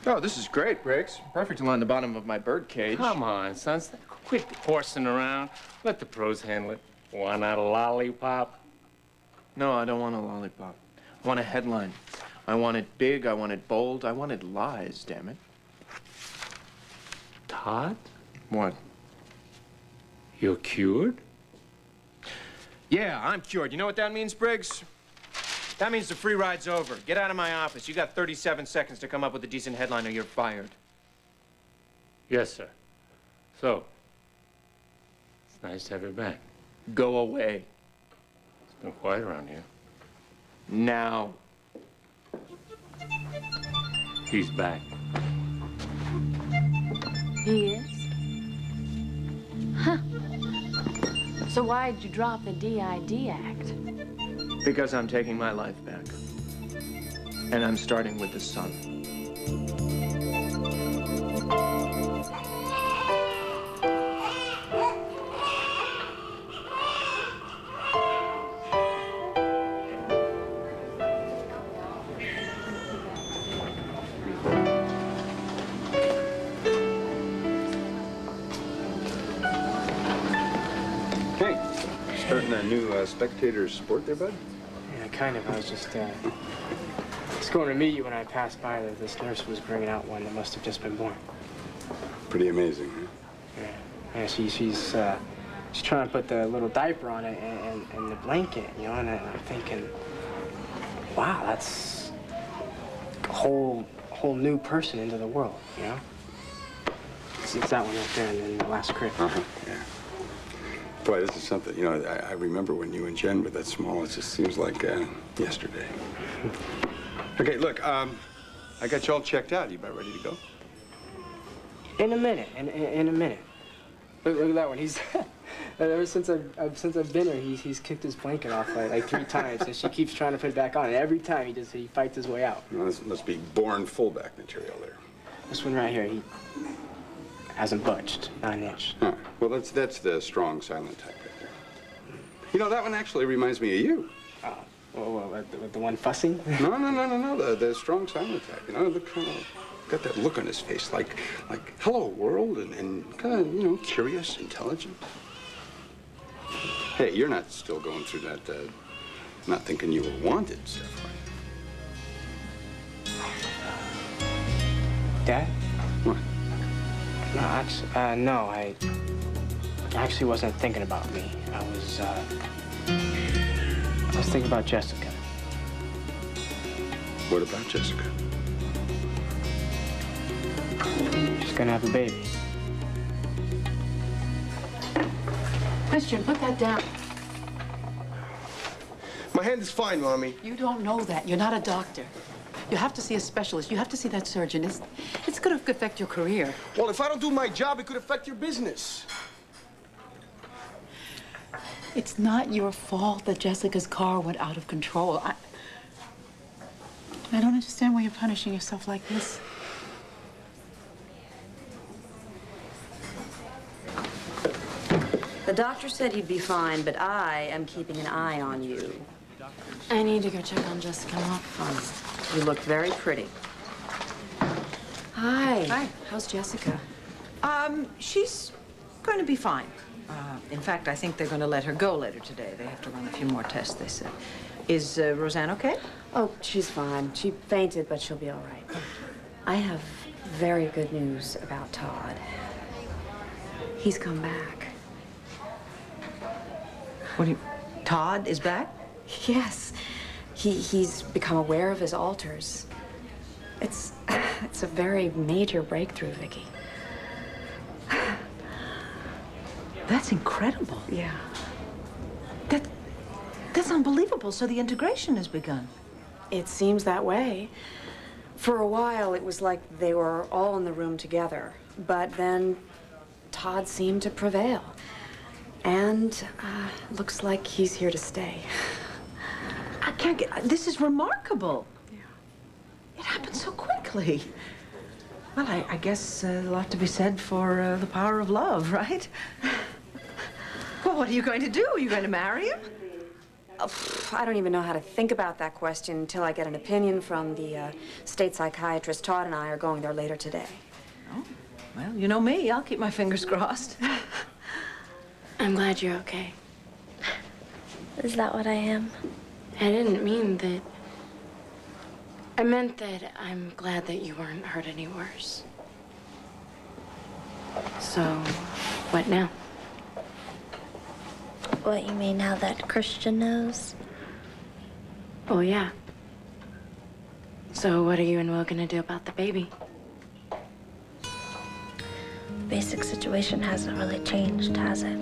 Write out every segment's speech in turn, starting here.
Oh, this is great, Briggs. Perfect to line the bottom of my bird cage. Come on, son. Quit horsing around. Let the pros handle it. Want a lollipop? No, I don't want a lollipop. I want a headline. I want it big, I want it bold, I want it lies, damn it. Todd? What? You're cured? Yeah, I'm cured. You know what that means, Briggs? That means the free ride's over. Get out of my office. You got 37 seconds to come up with a decent headline or you're fired. Yes, sir. So, it's nice to have you back. Go away. It's been quiet around here. Now. He's back. He is? Huh. So why did you drop the DID Act? Because I'm taking my life back. And I'm starting with the sun. Starting a new spectator sport there, bud? Yeah, kind of. I was just going to meet you when I passed by. This nurse was bringing out one that must have just been born. Pretty amazing, huh? Yeah, she's trying to put the little diaper on it and the blanket, you know, and I'm thinking, wow, that's a whole new person into the world, you know? It's that one right there in the last crib. Uh-huh, yeah. Boy, this is something, you know, I remember when you and Jen were that small. It just seems like yesterday. Okay, look, I got you all checked out. You about ready to go? In a minute, in a minute. Look at that one. He's, ever since I've been here, he's kicked his blanket off like 3 times, and she keeps trying to put it back on. And every time he fights his way out. Well, this must be born fullback material there. This one right here, he hasn't budged, not an inch. Huh. Well, that's the strong, silent type right there. You know, that one actually reminds me of you. Oh, well, the one fussing? No. The strong, silent type. You know, the kind of got that look on his face, like hello world, and kind of, you know, curious, intelligent. Hey, you're not still going through that, not thinking you were wanted stuff, right? Dad? What? No, actually, no, I actually wasn't thinking about me. I was thinking about Jessica. What about Jessica? She's gonna have a baby. Christian, put that down. My hand is fine, Mommy. You don't know that. You're not a doctor. You have to see a specialist. You have to see that surgeon. It's going to affect your career. Well, if I don't do my job, it could affect your business. It's not your fault that Jessica's car went out of control. I don't understand why you're punishing yourself like this. The doctor said you'd be fine, but I am keeping an eye on you. I need to go check on Jessica. You look very pretty. Hi. Hi. How's Jessica? She's going to be fine. In fact, I think they're going to let her go later today. They have to run a few more tests, they said. Is Roseanne okay? Oh, she's fine. She fainted, but she'll be all right. I have very good news about Todd. He's come back. What do you... Todd is back? Yes. He's become aware of his alters. It's a very major breakthrough, Vicky. That's incredible. Yeah. That's unbelievable. So the integration has begun. It seems that way. For a while, it was like they were all in the room together. But then Todd seemed to prevail. And looks like he's here to stay. I can't get... This is remarkable. Yeah. It happened so quickly. Well, I guess a lot to be said for the power of love, right? Well, what are you going to do? Are you going to marry him? I don't even know how to think about that question until I get an opinion from the state psychiatrist. Todd and I are going there later today. Oh, well, you know me. I'll keep my fingers crossed. I'm glad you're okay. Is that what I am? I didn't mean that. I meant that I'm glad that you weren't hurt any worse. So, what now? What, you mean now that Christian knows? Oh, yeah. So what are you and Will gonna do about the baby? Basic situation hasn't really changed, has it?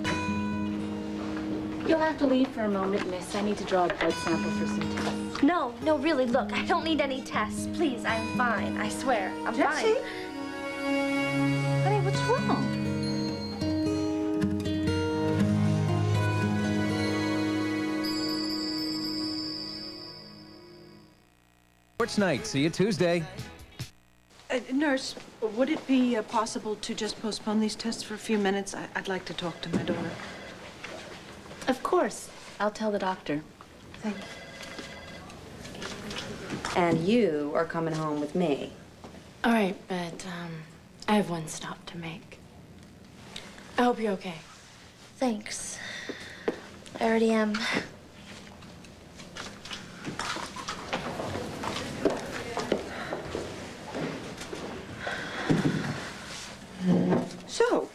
You'll have to leave for a moment, miss. I need to draw a blood sample for some tests. No, really, look, I don't need any tests. Please, I'm fine. I swear, I'm Jessie? fine. Honey, what's wrong? Sports night. See you Tuesday. Nurse, would it be possible to just postpone these tests for a few minutes? I'd like to talk to my daughter. Of course. I'll tell the doctor. Thank you. And you are coming home with me. All right, but, I have one stop to make. I hope you're okay. Thanks. I already am. So,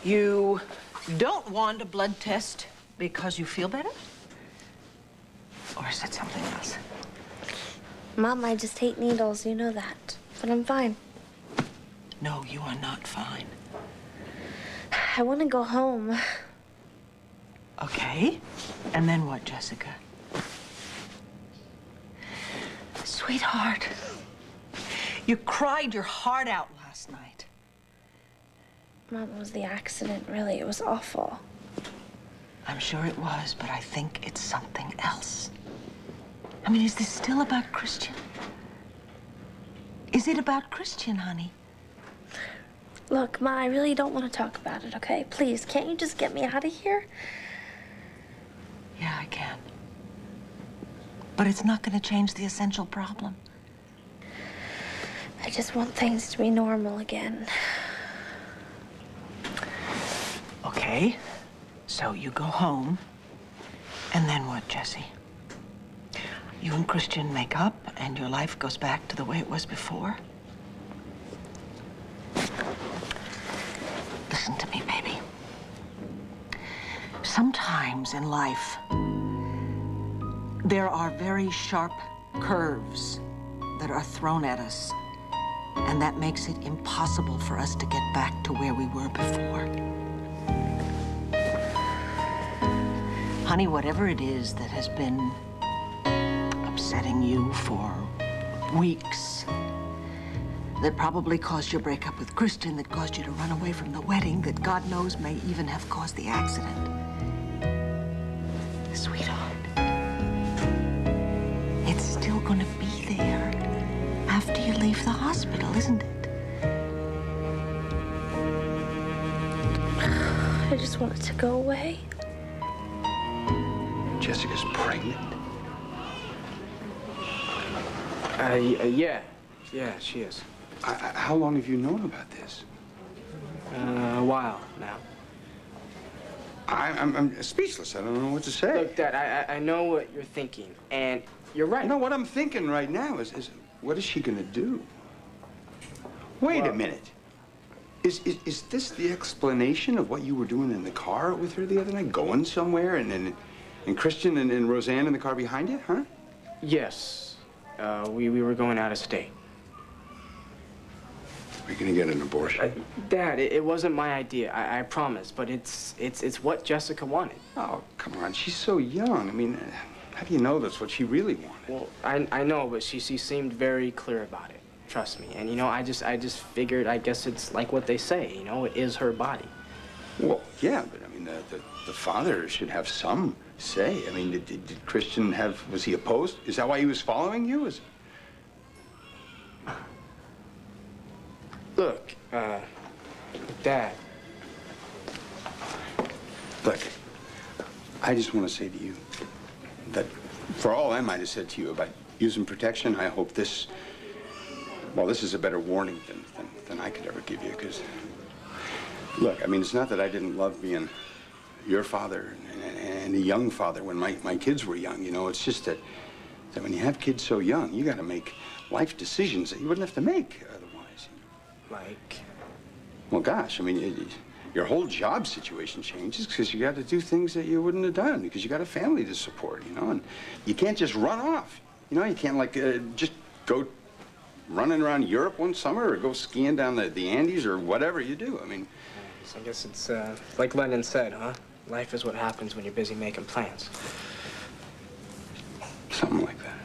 you don't want a blood test because you feel better? Or is it something else? Mom, I just hate needles, you know that. But I'm fine. No, you are not fine. I want to go home. Okay. And then what, Jessica? Sweetheart, you cried your heart out last night. Mom, it was the accident, really. It was awful. I'm sure it was, but I think it's something else. I mean, is this still about Christian? Is it about Christian, honey? Look, Ma, I really don't want to talk about it, okay? Please, can't you just get me out of here? Yeah, I can. But it's not going to change the essential problem. I just want things to be normal again. Okay, so you go home, and then what, Jessie? You and Christian make up, and your life goes back to the way it was before? Listen to me, baby. Sometimes in life, there are very sharp curves that are thrown at us, and that makes it impossible for us to get back to where we were before. Honey, whatever it is that has been upsetting you for weeks, that probably caused your breakup with Christian, that caused you to run away from the wedding, that God knows may even have caused the accident. Sweetheart, it's still gonna be there after you leave the hospital, isn't it? I just want it to go away. Jessica's pregnant? Yeah, she is. How long have you known about this? A while now. I'm speechless. I don't know what to say. Look, Dad, I know what you're thinking, and you're right. You know, what I'm thinking right now is what is she gonna do? Wait a minute. Is this the explanation of what you were doing in the car with her the other night? Going somewhere and Christian and Roseanne in the car behind you, huh? Yes. We were going out of state. Are you gonna get an abortion? Dad, it wasn't my idea, I promise, but it's what Jessica wanted. Oh, come on. She's so young. I mean, how do you know that's what she really wanted? Well, I know, but she seemed very clear about it. Trust me. And, you know, I just figured, I guess it's like what they say, you know, it is her body. Well, yeah, but I mean, the father should have some say. I mean, did Christian was he opposed? Is that why he was following you? Look, Dad. Look, I just want to say to you that for all I might have said to you about using protection, I hope this, well, this is a better warning than I could ever give you, because, look, I mean, it's not that I didn't love being your father and a young father when my kids were young, you know. It's just that when you have kids so young, you got to make life decisions that you wouldn't have to make otherwise. You know? Like? Well, gosh, I mean, your whole job situation changes because you got to do things that you wouldn't have done because you got a family to support, you know, and you can't just run off. You know, you can't, like, just go running around Europe one summer or go skiing down the Andes or whatever you do. I mean... So I guess it's like Lennon said, huh? Life is what happens when you're busy making plans. Something like that.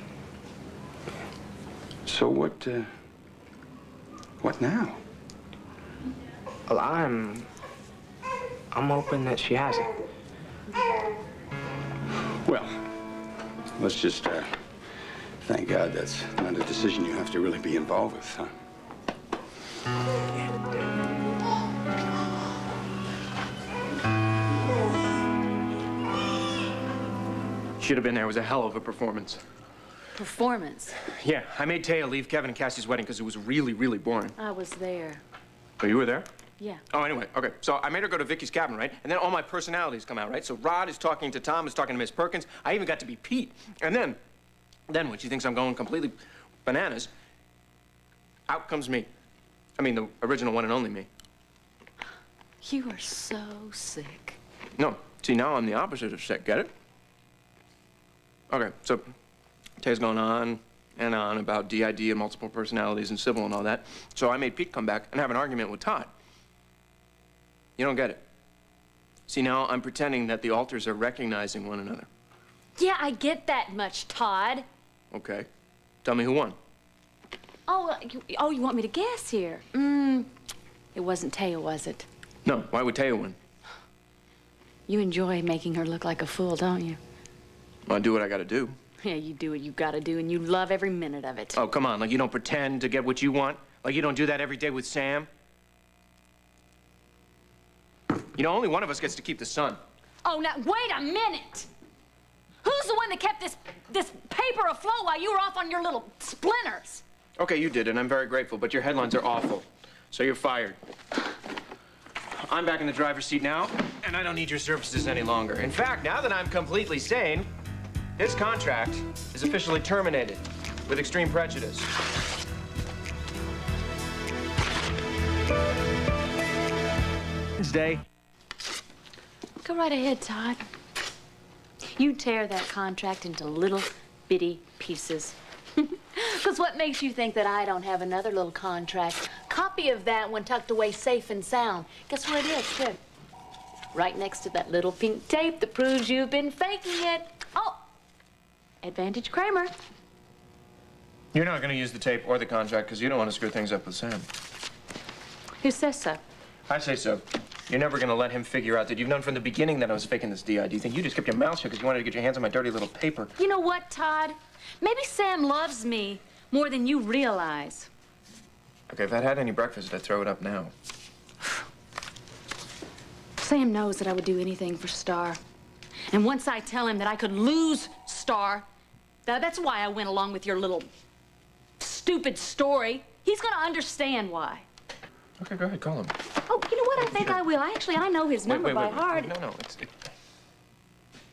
So what now? Well, I'm hoping that she hasn't. Well, let's just, thank God that's not a decision you have to really be involved with, huh? Should have been there. It was a hell of a performance. Performance? Yeah, I made Taya leave Kevin and Cassie's wedding because it was really, really boring. I was there. Oh, you were there? Yeah. Oh, anyway, okay. So I made her go to Vicky's cabin, right? And then all my personalities come out, right? So Rod is talking to Tom, is talking to Miss Perkins. I even got to be Pete. And then when she thinks I'm going completely bananas, out comes me. I mean, the original one and only me. You are so sick. No, see, now I'm the opposite of sick, get it? Okay, so Taya's going on and on about DID and multiple personalities and civil and all that. So I made Pete come back and have an argument with Todd. You don't get it. See, now I'm pretending that the alters are recognizing one another. Yeah, I get that much, Todd. Okay. Tell me who won. Oh, you want me to guess here? It wasn't Taya, was it? No, why would Taya win? You enjoy making her look like a fool, don't you? Well, I do what I gotta do. Yeah, you do what you gotta do, and you love every minute of it. Oh, come on. Like, you don't pretend to get what you want? Like, you don't do that every day with Sam? You know, only one of us gets to keep the sun. Oh, now, wait a minute! Who's the one that kept this paper afloat while you were off on your little splinters? Okay, you did, and I'm very grateful, but your headlines are awful. So you're fired. I'm back in the driver's seat now, and I don't need your services any longer. In fact, now that I'm completely sane, this contract is officially terminated with extreme prejudice. Wednesday. Go right ahead, Todd. You tear that contract into little bitty pieces. Because what makes you think that I don't have another little contract? Copy of that one tucked away safe and sound. Guess where it is, too? Right next to that little pink tape that proves you've been faking it. Oh, Advantage Kramer. You're not going to use the tape or the contract because you don't want to screw things up with Sam. Who says so? I say so. You're never going to let him figure out that you've known from the beginning that I was faking this DID. You think you just kept your mouth shut because you wanted to get your hands on my dirty little paper. You know what, Todd? Maybe Sam loves me more than you realize. Okay, if I'd had any breakfast, I'd throw it up now. Sam knows that I would do anything for Star. And once I tell him that I could lose Star, that's why I went along with your little stupid story. He's gonna understand why. Okay, go ahead, call him. Oh, you know what? I think I will. Actually, I know his number by heart. No,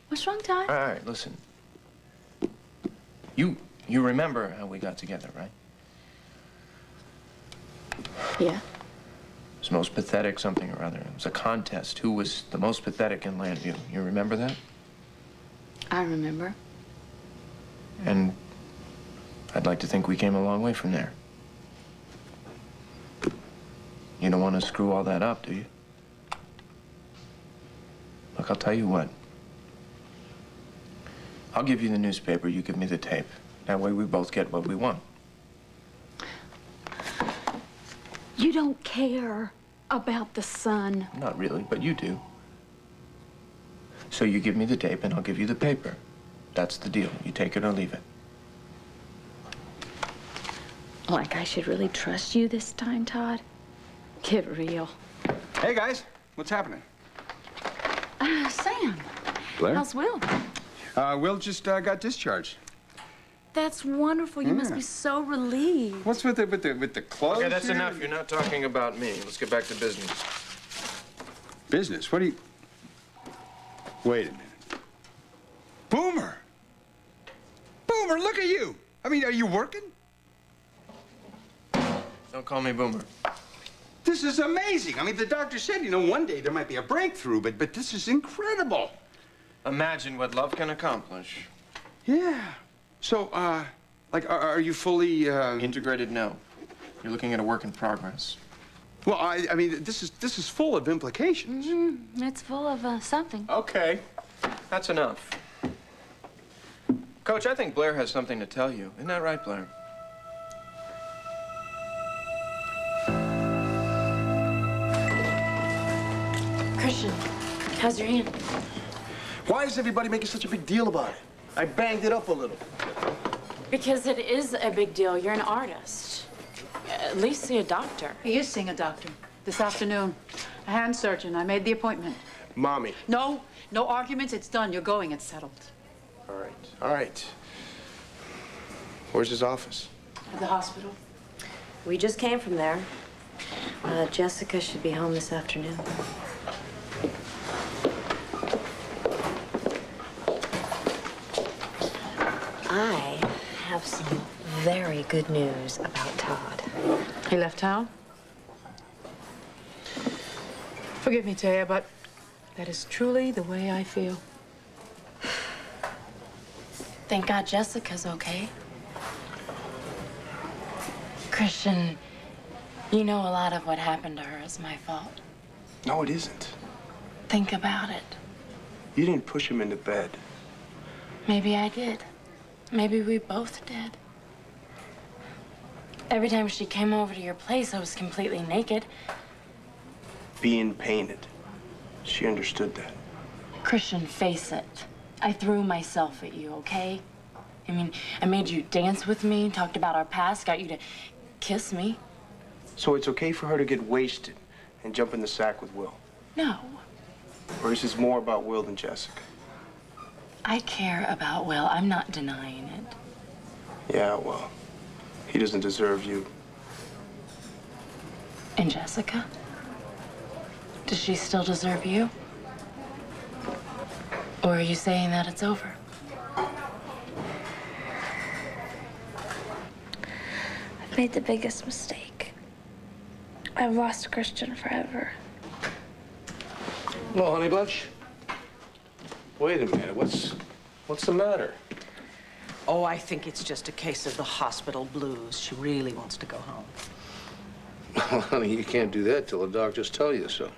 What's wrong, Todd? All right, listen. You remember how we got together, right? Yeah. It was most pathetic something or other. It was a contest. Who was the most pathetic in Landview? You remember that? I remember. And I'd like to think we came a long way from there. You don't want to screw all that up, do you? Look, I'll tell you what. I'll give you the newspaper, you give me the tape. That way we both get what we want. You don't care about the sun. Not really, but you do. So you give me the tape and I'll give you the paper. That's the deal. You take it or leave it. Like I should really trust you this time, Todd? Get real. Hey, guys. What's happening? Sam, Blair? How's Will? Will just got discharged. That's wonderful. You must be so relieved. What's with the clothes? Okay, that's here? enough. You're not talking about me. Let's get back to business. Business? What do you... Wait a minute. Boomer! Boomer, look at you! I mean, are you working? Don't call me Boomer. This is amazing. I mean, the doctor said, you know, one day there might be a breakthrough, but this is incredible. Imagine what love can accomplish. Yeah. So, like, are you fully, Integrated? No. You're looking at a work in progress. Well, I mean, this is full of implications. It's full of something. Okay. That's enough. Coach, I think Blair has something to tell you. Isn't that right, Blair? Christian, how's your hand? Why is everybody making such a big deal about it? I banged it up a little. Because it is a big deal. You're an artist. At least see a doctor. He is seeing a doctor this afternoon. A hand surgeon. I made the appointment. Mommy. No arguments. It's done. You're going. It's settled. All right, all right. Where's his office? At the hospital. We just came from there. Jessica should be home this afternoon. I have some very good news about Todd. He left town? Forgive me, Taya, but that is truly the way I feel. Thank God Jessica's okay. Christian, you know a lot of what happened to her is my fault. No, it isn't. Think about it. You didn't push him into bed. Maybe I did. Maybe we both did. Every time she came over to your place, I was completely naked. Being painted. She understood that. Christian, face it. I threw myself at you, okay? I mean, I made you dance with me, talked about our past, got you to kiss me. So it's okay for her to get wasted and jump in the sack with Will? No. Or is this more about Will than Jessica? I care about Will. I'm not denying it. Yeah, well, he doesn't deserve you. And Jessica? Does she still deserve you? Or are you saying that it's over? I've made the biggest mistake. I've lost Christian forever. Hello, honey bunch. Wait a minute, what's the matter? Oh, I think it's just a case of the hospital blues. She really wants to go home. Well, honey, you can't do that till the doctors tell you so.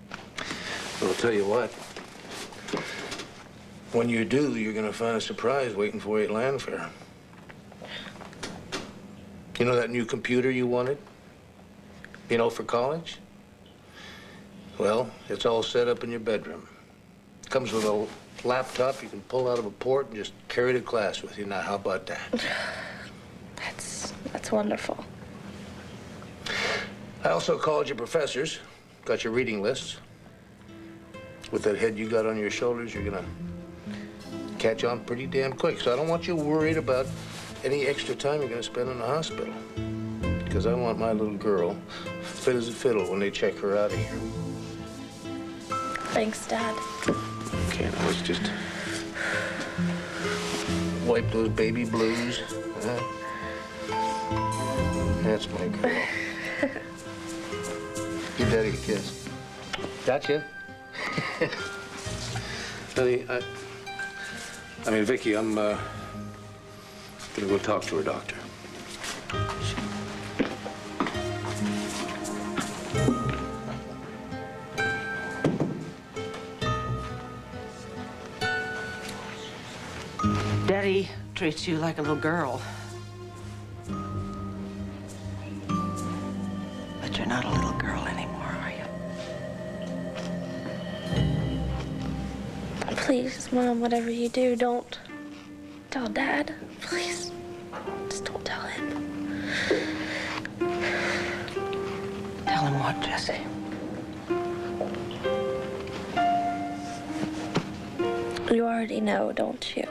But I'll tell you what. When you do, you're gonna find a surprise waiting for you at Landfair. You know that new computer you wanted? You know, for college? Well, it's all set up in your bedroom. Comes with a laptop you can pull out of a port and just carry to class with you. Now, how about that? That's wonderful. I also called your professors, got your reading lists. With that head you got on your shoulders, you're gonna catch on pretty damn quick. So I don't want you worried about any extra time you're gonna spend in the hospital. Because I want my little girl fit as a fiddle when they check her out of here. Thanks, Dad. Okay, now let's just wipe those baby blues. That's my girl. Give Daddy a kiss. Gotcha. Honey, I mean, Vicky, I'm gonna go talk to her doctor. Daddy treats you like a little girl. But you're not a little girl anymore, are you? Please, Mom, whatever you do, don't tell Dad. Please. Just don't tell him. Tell him what, Jesse? already know, don't you?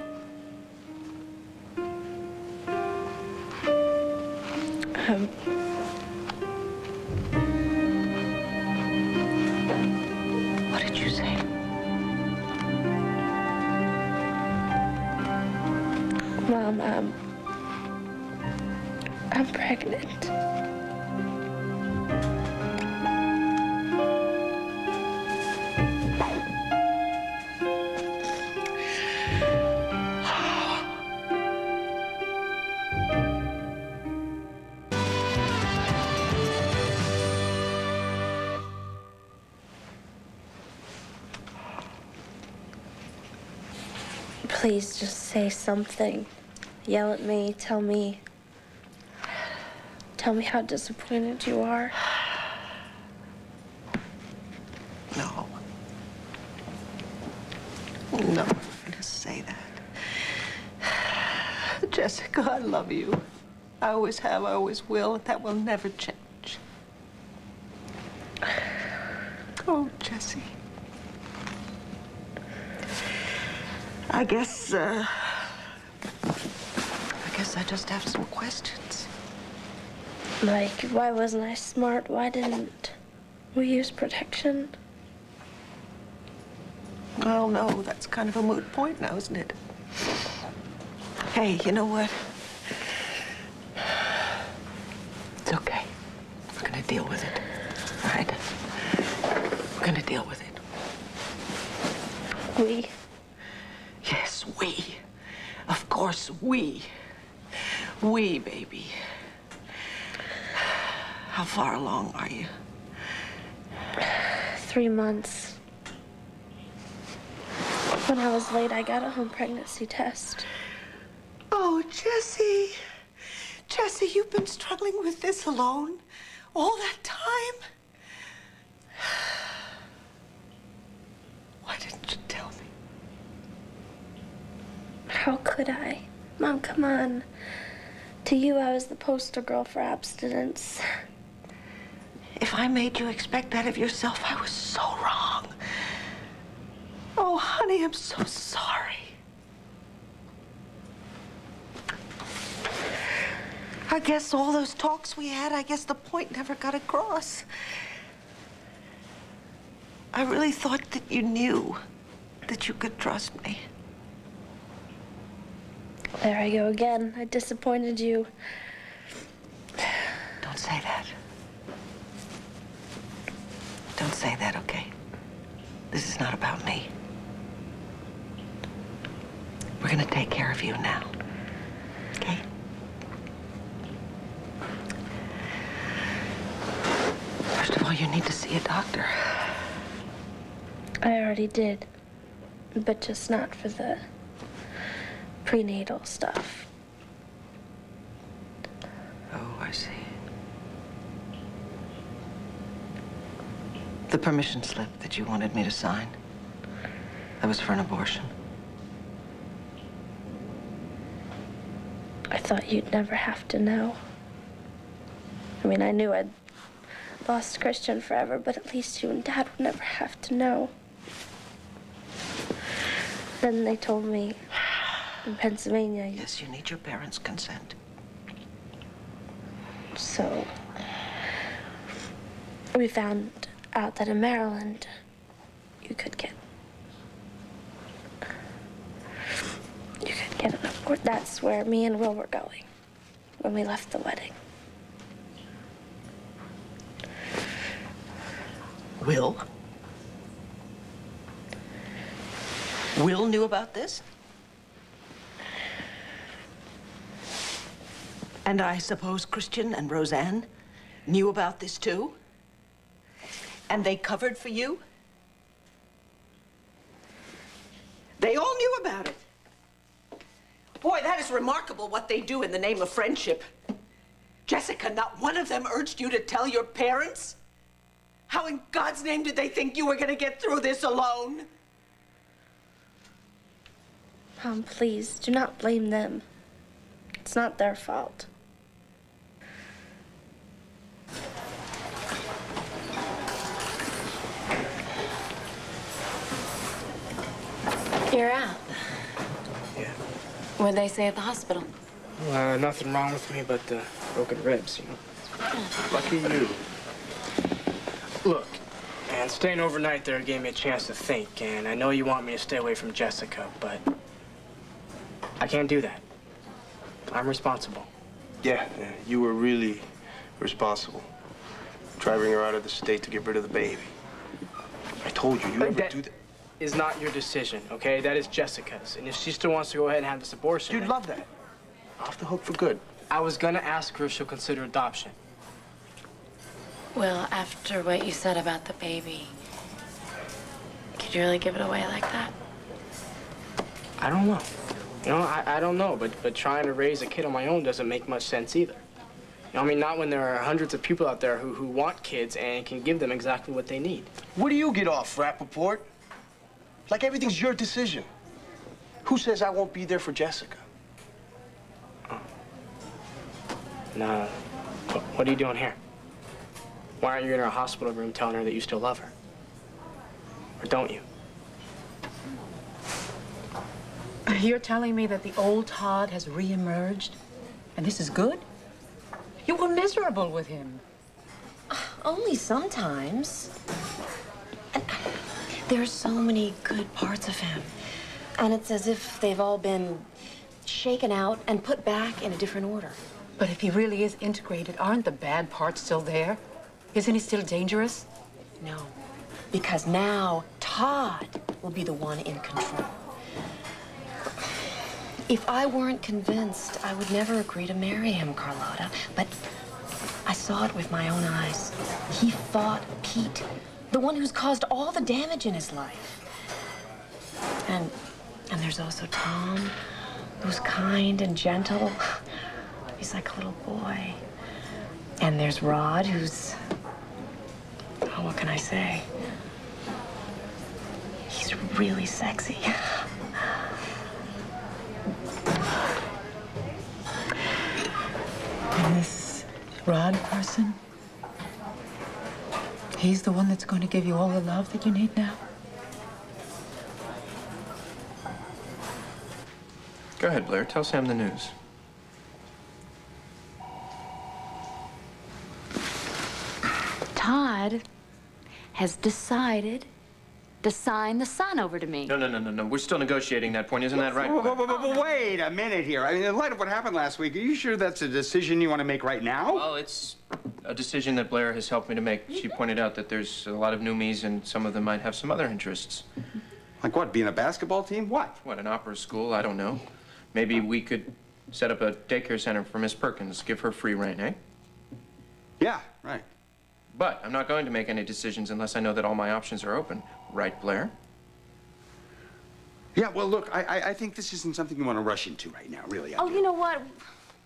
What did you say? Mom, I'm pregnant. Please just say something. Yell at me, tell me how disappointed you are. No. No, I'm not gonna say that. Jessica, I love you. I always have, I always will. That will never change. Oh, Jessie. I guess I just have some questions. Like, why wasn't I smart? Why didn't we use protection? Well, no, that's kind of a moot point now, isn't it? Hey, you know what? It's okay. We're gonna deal with it, all right? We're gonna deal with it. We? Yes, we. Of course, we. We, baby. How far along are you? 3 months. When I was late, I got a home pregnancy test. Oh, Jessie. Jessie, you've been struggling with this alone all that time? Why didn't you tell me? How could I? Mom, come on. To you, I was the poster girl for abstinence. If I made you expect that of yourself, I was so wrong. Oh, honey, I'm so sorry. I guess all those talks we had, I guess the point never got across. I really thought that you knew that you could trust me. There I go again. I disappointed you. Don't say that. Don't say that, okay? This is not about me. We're gonna take care of you now, okay? First of all, you need to see a doctor. I already did, but just not for the prenatal stuff. Oh, I see. The permission slip that you wanted me to sign, that was for an abortion. I thought you'd never have to know. I mean, I knew I'd lost Christian forever, but at least you and Dad would never have to know. Then they told me in Pennsylvania. Yes, you need your parents' consent. So we found out that in Maryland, you could get an abort. That's where me and Will were going when we left the wedding. Will? Will knew about this? And I suppose Christian and Roseanne knew about this too? And they covered for you? They all knew about it. Boy, that is remarkable what they do in the name of friendship. Jessica, not one of them urged you to tell your parents? How in God's name did they think you were going to get through this alone? Mom, please, do not blame them. It's not their fault. You're out. Yeah. What'd they say at the hospital? Nothing wrong with me but broken ribs, you know. Lucky you. Look, man, staying overnight there gave me a chance to think, and I know you want me to stay away from Jessica, but I can't do that. I'm responsible. Yeah, you were really responsible. Driving her out of the state to get rid of the baby. I told you, you never do that. Is not your decision, okay? That is Jessica's. And if she still wants to go ahead and have this abortion... You'd love that. Off the hook for good. I was gonna ask her if she'll consider adoption. Well, after what you said about the baby, could you really give it away like that? I don't know. You know, I don't know, but trying to raise a kid on my own doesn't make much sense either. You know, I mean, not when there are hundreds of people out there who want kids and can give them exactly what they need. What do you get off, Rappaport? Like everything's your decision. Who says I won't be there for Jessica? No. What are you doing here? Why aren't you in her hospital room telling her that you still love her? Or don't you? You're telling me that the old Todd has reemerged? And this is good? You were miserable with him. Only sometimes. And there's so many good parts of him. And it's as if they've all been shaken out and put back in a different order. But if he really is integrated, aren't the bad parts still there? Isn't he still dangerous? No, because now Todd will be the one in control. If I weren't convinced, I would never agree to marry him, Carlotta. But I saw it with my own eyes. He fought Pete, the one who's caused all the damage in his life. And there's also Tom, who's kind and gentle. He's like a little boy. And there's Rod, who's, oh, what can I say? He's really sexy. And this Rod person, he's the one that's going to give you all the love that you need now? Go ahead, Blair. Tell Sam the news. Todd has decided to sign the son over to me. No. We're still negotiating that point. Isn't that right? Wait a minute here. I mean, in light of what happened last week, are you sure that's a decision you want to make right now? Well, it's a decision that Blair has helped me to make. She pointed out that there's a lot of newbies, and some of them might have some other interests. Like what, being a basketball team? What? What, an opera school? I don't know. Maybe we could set up a daycare center for Miss Perkins. Give her free reign, eh? Yeah, right. But I'm not going to make any decisions unless I know that all my options are open. Right, Blair? Yeah, well, look, I think this isn't something you want to rush into right now, really. Oh, you know what?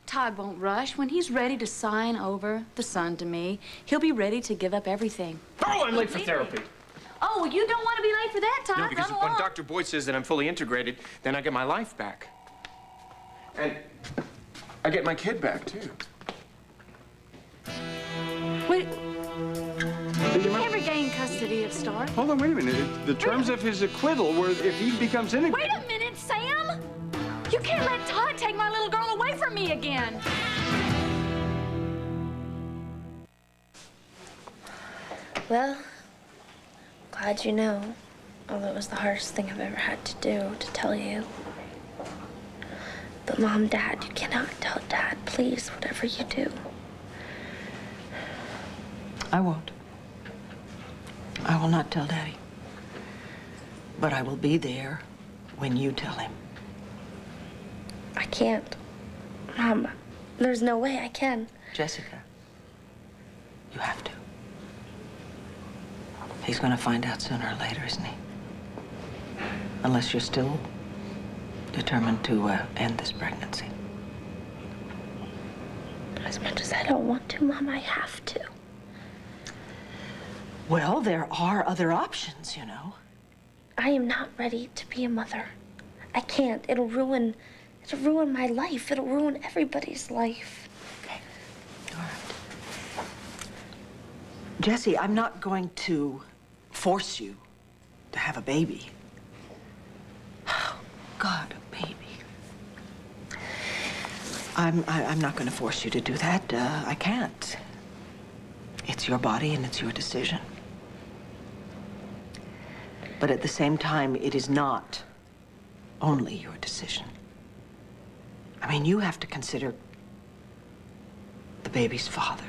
Todd won't rush. When he's ready to sign over the son to me, he'll be ready to give up everything. Oh, I'm late for therapy. Oh, well, you don't want to be late for that, Todd. No, because Run when along. Dr. Boyd says that I'm fully integrated, then I get my life back. And I get my kid back, too. Wait. You can't regain custody of Star. Hold on, wait a minute. The terms of his acquittal were if he becomes integrated. Wait a minute, Sam! You can't let Todd take my little girl away from me again. Well, glad you know. Although it was the hardest thing I've ever had to do, to tell you. But Mom, Dad, you cannot tell Dad, please, whatever you do. I won't. I will not tell Daddy. But I will be there when you tell him. I can't. Mom, there's no way I can. Jessica, you have to. He's gonna find out sooner or later, isn't he? Unless you're still determined to end this pregnancy. As much as I don't want to, Mom, I have to. Well, there are other options, you know. I am not ready to be a mother. I can't. It'll ruin my life. It'll ruin everybody's life. Okay. All right. Jessie, I'm not going to force you to have a baby. God, a baby. I'm not going to force you to do that. I can't. It's your body and it's your decision. But at the same time, it is not only your decision. I mean, you have to consider the baby's father.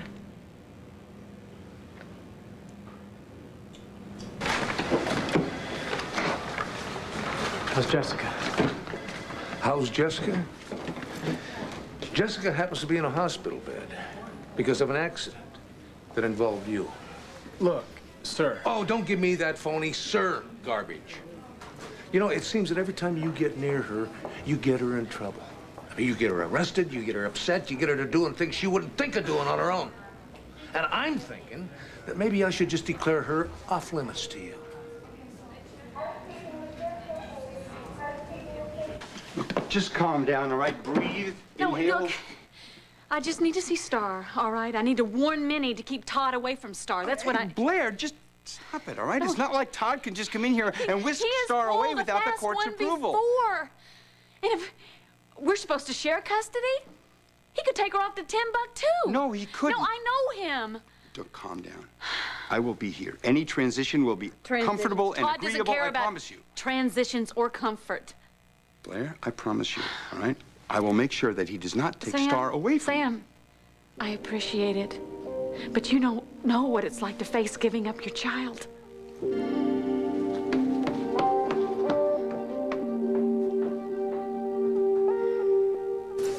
How's Jessica? How's Jessica? Jessica happens to be in a hospital bed because of an accident that involved you. Look, sir. Oh, don't give me that phony sir garbage. You know, it seems that every time you get near her, you get her in trouble. I mean, you get her arrested, you get her upset, you get her to doing things she wouldn't think of doing on her own. And I'm thinking that maybe I should just declare her off limits to you. Just calm down, all right? Breathe, inhale. Look, I just need to see Star, all right? I need to warn Minnie to keep Todd away from Star. That's what I... Blair, just stop it, all right? It's not like Todd can just come in here and whisk Star away without the court's approval. Before. And if we're supposed to share custody, he could take her off to Timbuktu. No, he couldn't. No, I know him. Don't calm down. I will be here. Any transition will be comfortable and agreeable, I promise you. Transitions or comfort. Blair, I promise you, all right? I will make sure that he does not take Star away from you. Sam, I appreciate it. But you don't know what it's like to face giving up your child.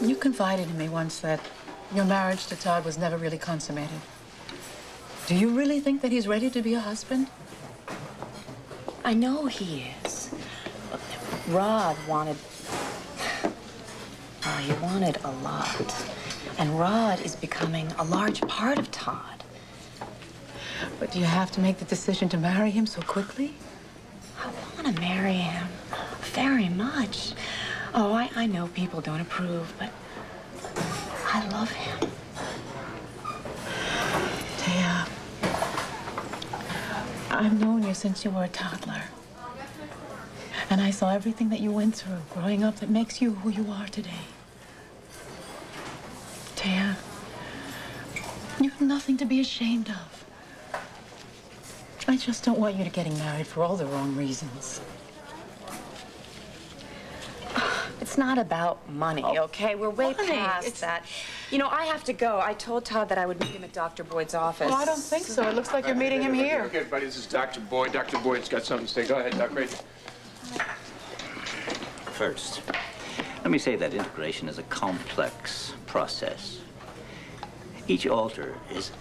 You confided in me once that your marriage to Todd was never really consummated. Do you really think that he's ready to be a husband? I know he is. Rod wanted... Well, he wanted a lot. And Rod is becoming a large part of Todd. But do you have to make the decision to marry him so quickly? I want to marry him very much. Oh, I know people don't approve, but I love him. Taya, I've known you since you were a toddler. And I saw everything that you went through growing up that makes you who you are today. Taya, you have nothing to be ashamed of. I just don't want you to getting married for all the wrong reasons. It's not about money, okay? We're way past that. You know, I have to go. I told Todd that I would meet him at Dr. Boyd's office. Oh, I don't think so. It looks like you're meeting him here. Okay, everybody, this is Dr. Boyd. Dr. Boyd's got something to say. Go ahead, Dr. Brady. First, let me say that integration is a complex process. Each alter is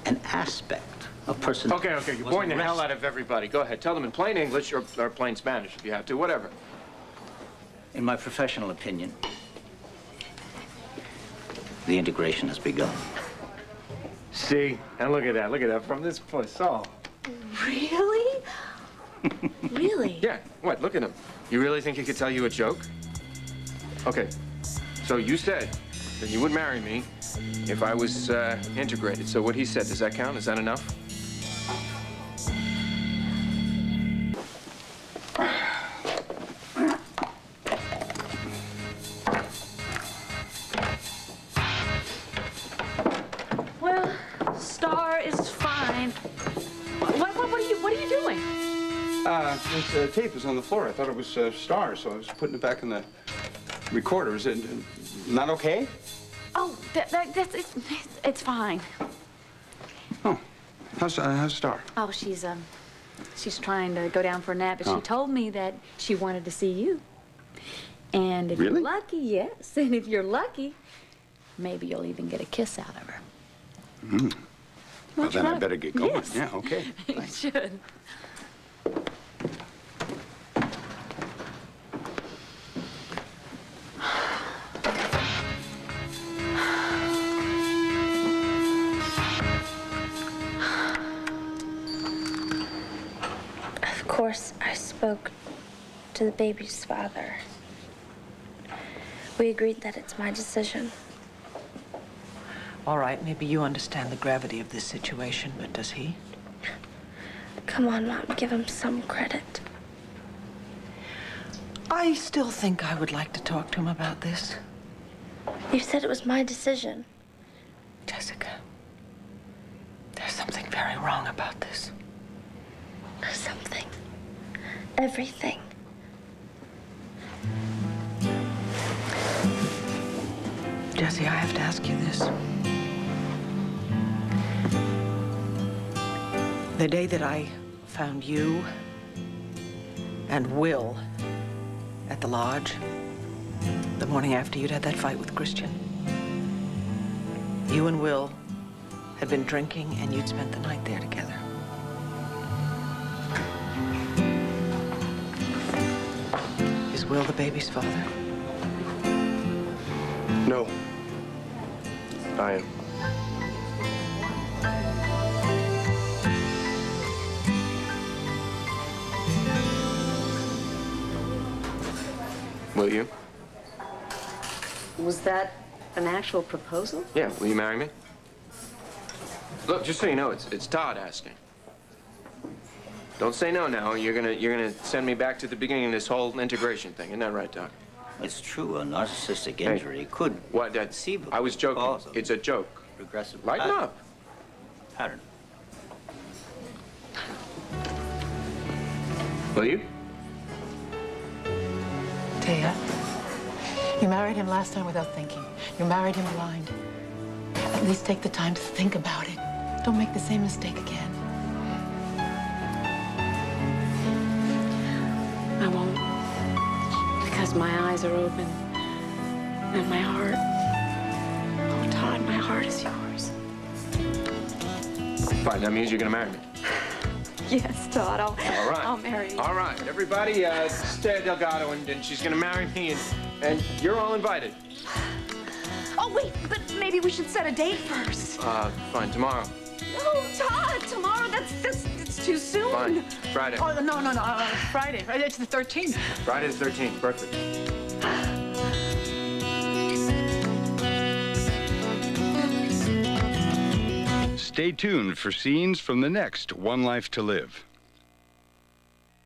an aspect of personality. Okay, you're boring the hell out of everybody. Go ahead, tell them in plain English or plain Spanish if you have to, whatever. In my professional opinion, the integration has begun. See? And look at that, from this place, oh. Really? Really? Yeah, what, look at him. You really think he could tell you a joke? Okay, so you said that you would marry me if I was integrated. So what he said, does that count? Is that enough? Well, Star is fine. What are you doing? This tape was on the floor. I thought it was Star, so I was putting it back in the recorder. Is it not okay? Oh, it's fine. Oh, how's Star? Oh, she's trying to go down for a nap, but she told me that she wanted to see you. And if you're lucky, yes. And if you're lucky, maybe you'll even get a kiss out of her. Mm. Well, then I better get going. Yes. Yeah, okay. You should. Of course, I spoke to the baby's father. We agreed that it's my decision. All right, maybe you understand the gravity of this situation, but does he? Come on, Mom, give him some credit. I still think I would like to talk to him about this. You said it was my decision. Jessica, there's something very wrong about this. Something. Everything. Jesse, I have to ask you this. The day that I found you and Will at the lodge, the morning after you'd had that fight with Christian, you and Will had been drinking and you'd spent the night there together. Is Will the baby's father? No. I am. Will you? Was that an actual proposal? Yeah, will you marry me? Look, just so you know, it's Todd asking. Don't say no now. You're gonna send me back to the beginning of this whole integration thing. Isn't that right, Doc? It's true, a narcissistic injury could What? I was joking. It's a joke. Regressive Lighten up. pattern. Will you? Taya, you married him last time without thinking. You married him blind. At least take the time to think about it. Don't make the same mistake again. I won't. Because my eyes are open. And my heart. Oh, Todd, my heart is yours. Fine, that means you're gonna marry me. Yes, Todd, All right. I'll marry you. All right, everybody, stay at Delgado, and she's gonna marry me, and you're all invited. Oh, wait, but maybe we should set a date first. Fine, tomorrow. No, Todd, tomorrow, it's too soon. Fine, Friday. Oh, no, Friday. It's the 13th. Friday the 13th, perfect. Stay tuned for scenes from the next One Life to Live.